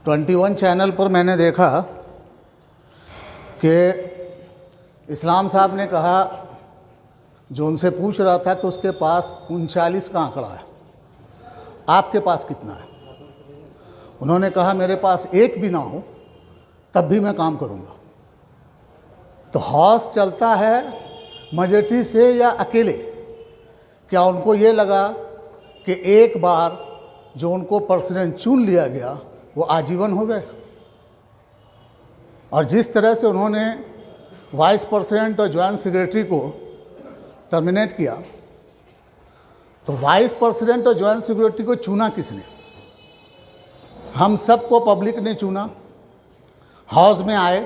21 channel पर मैंने देखा कि इस्लाम साहब ने कहा, जो उनसे पूछ रहा था कि उसके पास 39 का आंकड़ा है, आपके पास कितना है? उन्होंने कहा मेरे पास एक भी ना हो तब भी मैं काम करूंगा। तो हौस चलता है मेजॉरिटी से या अकेले? क्या उनको ये लगा कि एक बार जो उनको प्रेसिडेंट चुन लिया गया वो आजीवन हो गए? और जिस तरह से उन्होंने वाइस प्रेसिडेंट और जॉइंट सेक्रेटरी को टर्मिनेट किया, तो वाइस प्रेसिडेंट और जॉइंट सेक्रेटरी को चुना किसने? हम सबको पब्लिक ने चुना। हाउस में आए,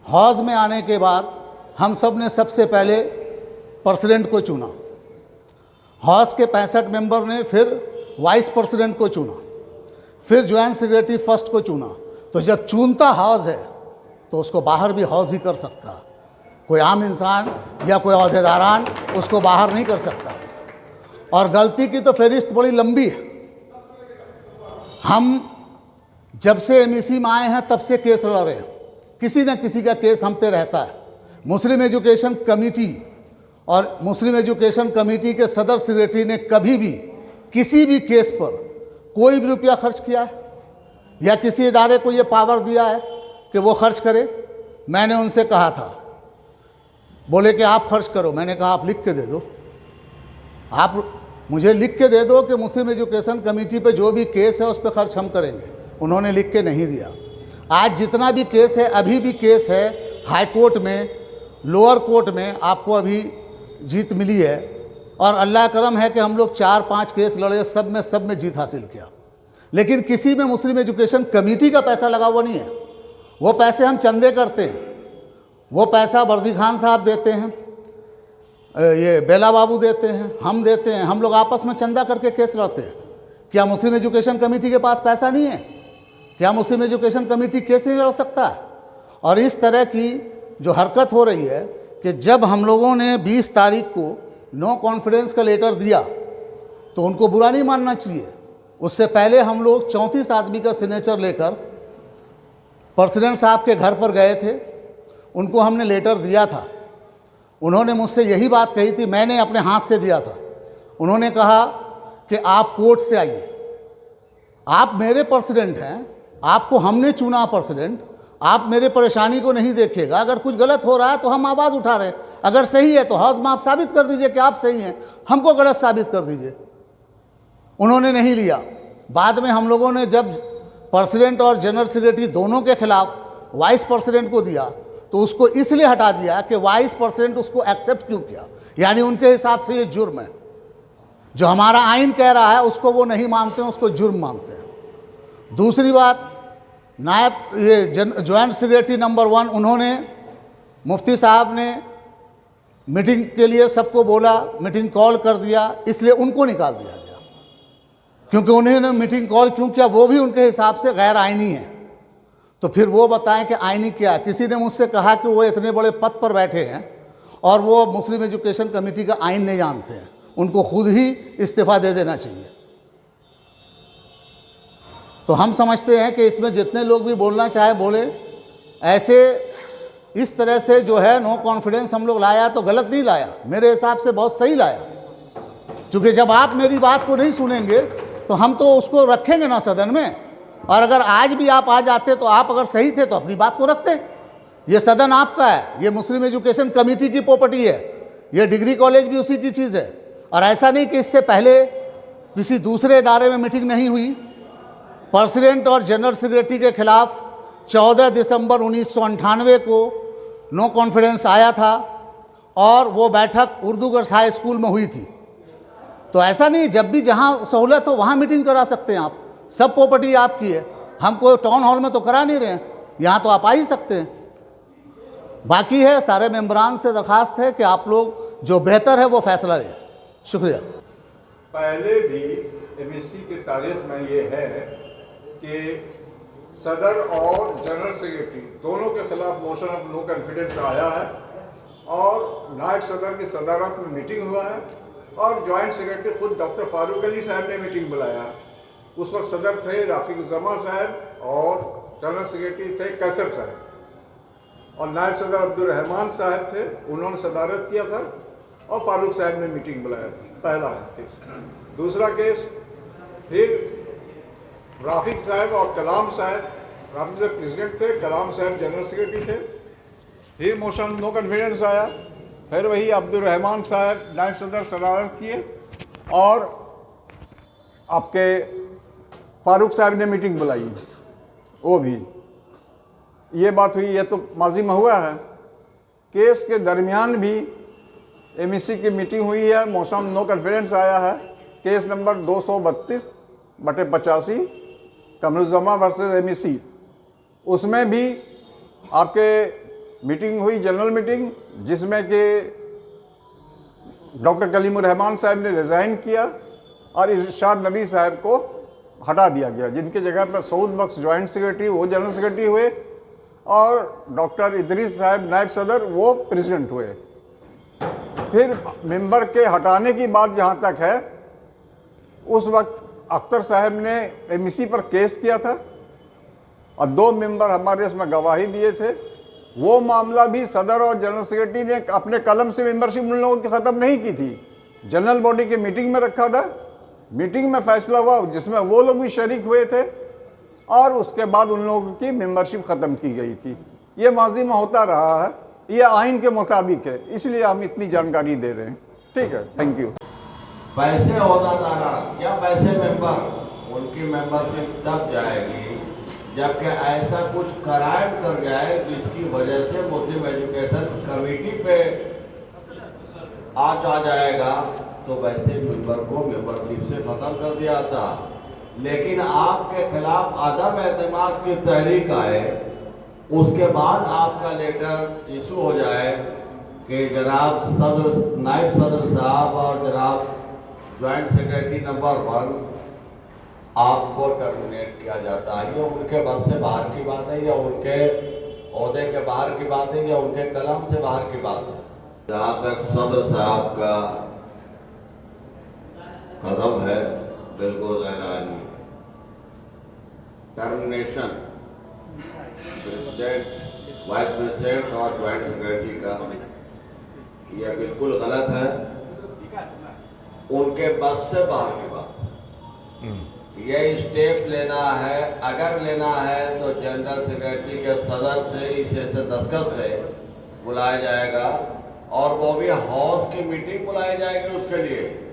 हाउस में आने के बाद हम सब ने सबसे पहले प्रेसिडेंट को चुना। हाउस के 65 मेंबर ने फिर वाइस प्रेसिडेंट को चुना, फिर जॉइंट सेक्रेटरी फर्स्ट को चुना। तो जब चुनता हाउस है तो उसको बाहर भी हाउस ही कर सकता। कोई आम इंसान या कोई अहदेदारान उसको बाहर नहीं कर सकता। और गलती की तो फहरिस्त बड़ी लंबी है। हम जब से एमईसी में आए हैं तब से केस लड़ रहे हैं, किसी न किसी का केस हम पे रहता है। मुस्लिम एजुकेशन कमेटी और मुस्लिम एजुकेशन कमेटी के सदर सेक्रेटरी ने कभी भी किसी भी केस पर कोई भी रुपया खर्च किया है या किसी इदारे को ये पावर दिया है कि वो खर्च करे? मैंने उनसे कहा था, बोले कि आप खर्च करो। मैंने कहा आप लिख के दे दो, आप मुझे लिख के दे दो कि मुस्लिम एजुकेशन कमेटी पे जो भी केस है उस पर खर्च हम करेंगे। उन्होंने लिख के नहीं दिया। आज जितना भी केस है, अभी भी केस है हाई कोर्ट में, लोअर कोर्ट में, आपको अभी जीत मिली है। और अल्लाह करम है कि हम लोग 4-5 केस लड़े, सब में जीत हासिल किया। लेकिन किसी में मुस्लिम एजुकेशन कमेटी का पैसा लगा हुआ नहीं है। वो पैसे हम चंदे करते हैं, वो पैसा वर्दी खान साहब देते हैं, ये बेला बाबू देते हैं, हम देते हैं। हम लोग आपस में चंदा करके केस लड़ते हैं। क्या मुस्लिम एजुकेशन कमेटी के पास पैसा नहीं है? क्या मुस्लिम एजुकेशन कमेटी केस नहीं लड़ सकता? और इस तरह की जो हरकत हो रही है कि जब हम लोगों ने 20 तारीख को नो कॉन्फिडेंस का लेटर दिया तो उनको बुरा नहीं मानना चाहिए। उससे पहले हम लोग 34 आदमी का सिग्नेचर लेकर प्रेसिडेंट साहब के घर पर गए थे, उनको हमने लेटर दिया था। उन्होंने मुझसे यही बात कही थी, मैंने अपने हाथ से दिया था। उन्होंने कहा कि आप कोर्ट से आइए, आप मेरे प्रेसिडेंट हैं, आपको हमने चुना प्रेसिडेंट, आप मेरे परेशानी को नहीं देखिएगा। अगर कुछ गलत हो रहा है तो हम आवाज़ उठा रहे हैं, अगर सही है तो हाउस में आप साबित कर दीजिए कि आप सही हैं, हमको गलत साबित कर दीजिए। उन्होंने नहीं लिया। बाद में हम लोगों ने जब प्रेसिडेंट और जनरल सेक्रेटरी दोनों के खिलाफ वाइस प्रेसिडेंट को दिया तो उसको इसलिए हटा दिया कि वाइस प्रेसिडेंट उसको एक्सेप्ट क्यों किया, यानी उनके हिसाब से ये जुर्म है। जो हमारा आइन कह रहा है उसको वो नहीं मानते हैं, उसको जुर्म मानते हैं। दूसरी बात, नायब ये जॉइंट सेक्रेटरी नंबर 1, उन्होंने, मुफ्ती साहब ने मीटिंग के लिए सबको बोला, मीटिंग कॉल कर दिया, इसलिए उनको निकाल दिया गया। क्योंकि उन्होंने मीटिंग कॉल क्यों किया, वो भी उनके हिसाब से गैर आइनी है। तो फिर वो बताएं कि आइनी क्या है। किसी ने मुझसे कहा कि वो इतने बड़े पद पर बैठे हैं और वो मुस्लिम एजुकेशन कमेटी का आइन नहीं जानते हैं, उनको खुद ही इस्तीफ़ा दे देना चाहिए। तो हम समझते हैं कि इसमें जितने लोग भी बोलना चाहे बोले। ऐसे इस तरह से जो है नो कॉन्फिडेंस हम लोग लाया तो गलत नहीं लाया, मेरे हिसाब से बहुत सही लाया। क्योंकि जब आप मेरी बात को नहीं सुनेंगे तो हम तो उसको रखेंगे ना सदन में। और अगर आज भी आप आ जाते तो आप अगर सही थे तो अपनी बात को रखते। ये सदन आपका है, ये मुस्लिम एजुकेशन कमेटी की प्रॉपर्टी है, ये डिग्री कॉलेज भी उसी की चीज़ है। और ऐसा नहीं कि इससे पहले किसी दूसरे इदारे में मीटिंग नहीं हुई। प्रेसिडेंट और जनरल सेक्रेटरी के खिलाफ 14 दिसंबर 1998 को नो कॉन्फिडेंस आया था और वो बैठक उर्दूगर्ल्स हाई स्कूल में हुई थी। तो ऐसा नहीं, जब भी जहाँ सहूलत हो वहाँ मीटिंग करा सकते हैं आप, सब प्रॉपर्टी आपकी है। हम कोई टाउन हॉल में तो करा नहीं रहे हैं, यहाँ तो आप आ ही सकते हैं। बाकी है सारे मेंबरान से दरख्वास्त है कि आप लोग जो बेहतर है वो फैसला लें। शुक्रिया। पहले भी एमईसी की तारीख में ये है कि सदर और जनरल सेक्रेटरी दोनों के खिलाफ मोशन ऑफ नो कॉन्फिडेंस आया है और नायब सदर की सदारत में मीटिंग हुआ है और जॉइंट सेक्रेटरी खुद डॉक्टर फारूक अली साहब ने मीटिंग बुलाया। उस वक्त सदर थे राफिक जमा साहब और जनरल सेक्रेटरी थे कैसर साहब और नायब सदर अब्दुल रहमान साहब थे, उन्होंने सदारत किया था और फारूक साहब ने मीटिंग बुलाया था। पहला केस। दूसरा केस फिर राफिक साहब और कलाम साहब, राफिक साहब प्रेसिडेंट थे, कलाम साहब जनरल सेक्रेटरी थे। फिर मोशन नो कॉन्फिडेंस आया, फिर वही अब्दुल रहमान साहब नायब सदर सदारत किए और आपके फारूक साहब ने मीटिंग बुलाई, वो भी। ये बात हुई, ये तो माजी में हुआ है। केस के दरमियान भी एमईसी की मीटिंग हुई है, मोशन नो कॉन्फिडेंस आया है। केस नंबर 232/85 कमरुज़्ज़मा वर्सेस एमईसी, उसमें भी आपके मीटिंग हुई, जनरल मीटिंग, जिसमें कि डॉक्टर कलीमुर रहमान साहब ने रिज़ाइन किया और इरशाद नबी साहब को हटा दिया गया, जिनके जगह पर सऊद बख्श जॉइंट सेक्रेटरी, वो जनरल सेक्रेटरी हुए और डॉक्टर इदरीस साहब नायब सदर, वो प्रेसिडेंट हुए। फिर मेंबर के हटाने की बात जहाँ तक है, उस वक्त अख्तर साहब ने एमईसी पर केस किया था और 2 मेंबर हमारे उसमें गवाही दिए थे। वो मामला भी सदर और जनरल सेक्रेटरी ने अपने कलम से मेंबरशिप उन लोगों की ख़त्म नहीं की थी, जनरल बॉडी की मीटिंग में रखा था। मीटिंग में फैसला हुआ जिसमें वो लोग भी शरीक हुए थे और उसके बाद उन लोगों की मेंबरशिप ख़त्म की गई थी। ये माजी में होता रहा है, ये आइन के मुताबिक है, इसलिए हम इतनी जानकारी दे रहे हैं। ठीक है, थैंक यू। वैसे ओहदादार या वैसे मेंबर, उनकी मेंबरशिप तब जाएगी जबकि ऐसा कुछ करार कर जाए जिसकी वजह से मुस्लिम एजुकेशन कमेटी पे आज आ जाएगा, तो वैसे मेंबर को मेंबरशिप से ख़त्म कर दिया था। लेकिन आपके खिलाफ अदम एतमाद की तहरीक आए, उसके बाद आपका लेटर इशू हो जाए कि जनाब सदर, नायब सदर साहब और जनाब ज्वाइंट सेक्रेटरी नंबर 1 आपको टर्मिनेट किया जाता है। ये उनके बस से बाहर की बात है, या उनके ओहदे के बाहर की बात है, या उनके कलम से बाहर की बात है। जहाँ तक सदर साहब का कदम है, बिल्कुल गैर आइनी। टर्मिनेशन प्रेसिडेंट, वाइस प्रेसिडेंट और ज्वाइंट सेक्रेटरी का यह बिल्कुल गलत है, उनके बस से बाहर की बात। ये स्टेप लेना है, अगर लेना है तो जनरल सेक्रेटरी के सदर से इसे दस्तखत से बुलाया जाएगा और वो भी हाउस की मीटिंग बुलाई जाएगी। उसके लिए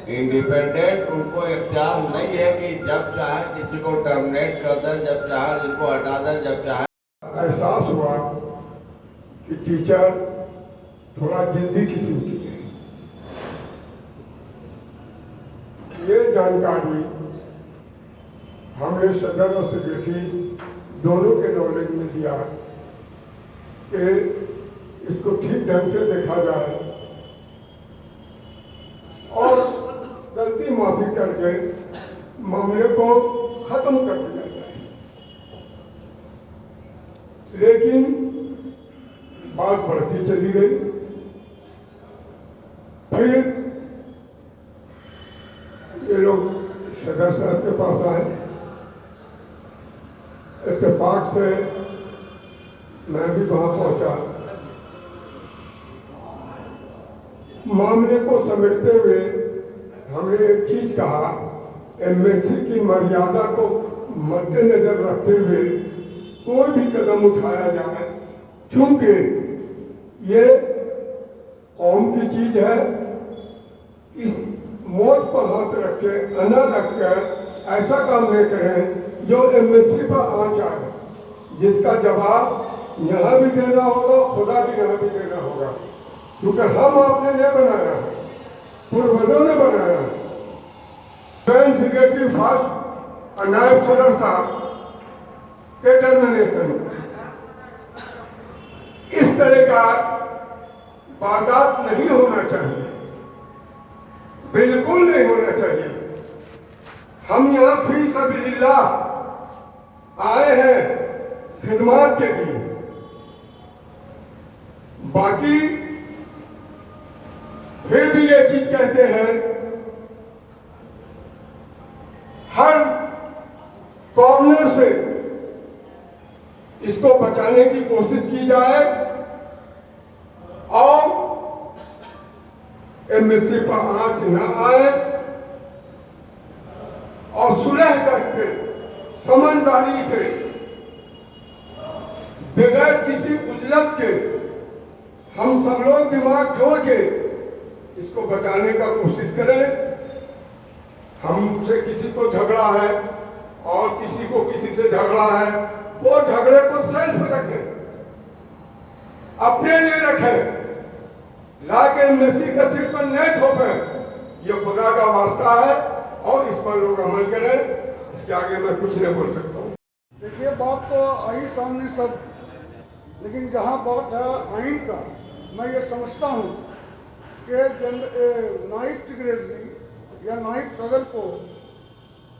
इंडिपेंडेंट उनको इख्तियार नहीं है कि जब चाहे किसी को टर्मिनेट कर दें, जब चाहे जिनको हटा दें, जब चाहे। एहसास हुआ कि टीचर थोड़ा जल्दी किस्म की है। ये जानकारी हमने सदर और सेक्रेटरी दोनों के नॉलेज में दिया कि इसको ठीक ढंग से देखा जाए और गलती माफी करके मामले को खत्म कर दिया जाए। लेकिन बात बढ़ती चली गई। फिर ये लोग सदर साहब के पास आए, इत्तेफाक से मैं भी वहां पहुंचा। मामले को समेटते हुए हमने एक चीज कहा, एमएससी की मर्यादा को मद्देनजर रखते हुए कोई भी कदम उठाया जाए, क्योंकि ये कौम की चीज है। इस मौत पर हाथ रख के, अना रख कर ऐसा काम नहीं करें जो एमएससी पर आँच आए, जिसका जवाब यहाँ भी देना होगा, खुदा भी यहाँ भी देना होगा, क्योंकि हम आपने नहीं बनाया है, पूर्वजों ने बनाया है। ज्वाइंट सेक्रेटरी फर्स्ट और नायब सदर साहब के टर्मिनेशन, इस तरह का वारदात नहीं होना चाहिए, बिल्कुल नहीं होना चाहिए। हम यहाँ फी सबीलिल्लाह आए हैं खिदमत के लिए। बाकी फिर भी ये चीज कहते हैं, हर कॉर्नर से इसको बचाने की कोशिश की जाए और एमएससी पर आंच न आए और सुलह करके समझदारी से बगैर किसी उजलत के हम सब लोग दिमाग जोड़ के इसको बचाने का कोशिश करें। हमसे किसी को झगड़ा है और किसी को किसी से झगड़ा है, वो झगड़े को सेल्फ रखें, अपने लिए रखें, लाके एमएससी का सिर पर न ठोकें। ये खुदा का वास्ता है और इस पर लोग अमल करें। इसके आगे मैं कुछ नहीं बोल सकता हूँ। देखिए, बात तो आई सामने सब, लेकिन जहाँ बात है आइन का, मैं ये समझता हूँ कि नायब सेक्रेटरी या नायब सदर को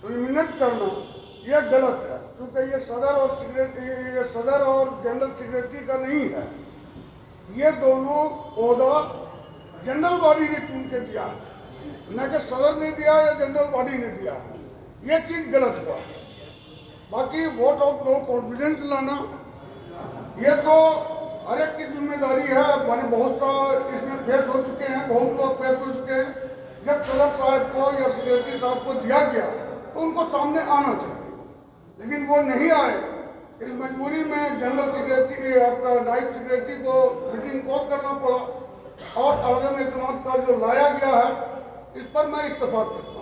टर्मिनेट करना ये गलत है, क्योंकि ये सदर और जनरल सेक्रेटरी का नहीं है। ये दोनों ओहदा जनरल बॉडी ने चुन के दिया है, न कि सदर ने दिया या जनरल बॉडी ने दिया है। ये चीज़ गलत हुआ। बाकी वोट ऑफ नो कॉन्फिडेंस लाना ये तो हर एक की जिम्मेदारी है। हमारे बहुत सा इसमें फेस हो चुके हैं, बहुत लोग फेस हो चुके हैं। जब सदर साहब को या सेक्रेटरी साहब को दिया गया तो उनको सामने आना चाहिए, लेकिन वो नहीं आए। इस मजबूरी में जनरल सेक्रेटरी आपका नायब सेक्रेटरी को मीटिंग कॉल करना पड़ा और आदम एतमाद का जो लाया गया है इस पर मैं इत्तेफाक करता हूँ।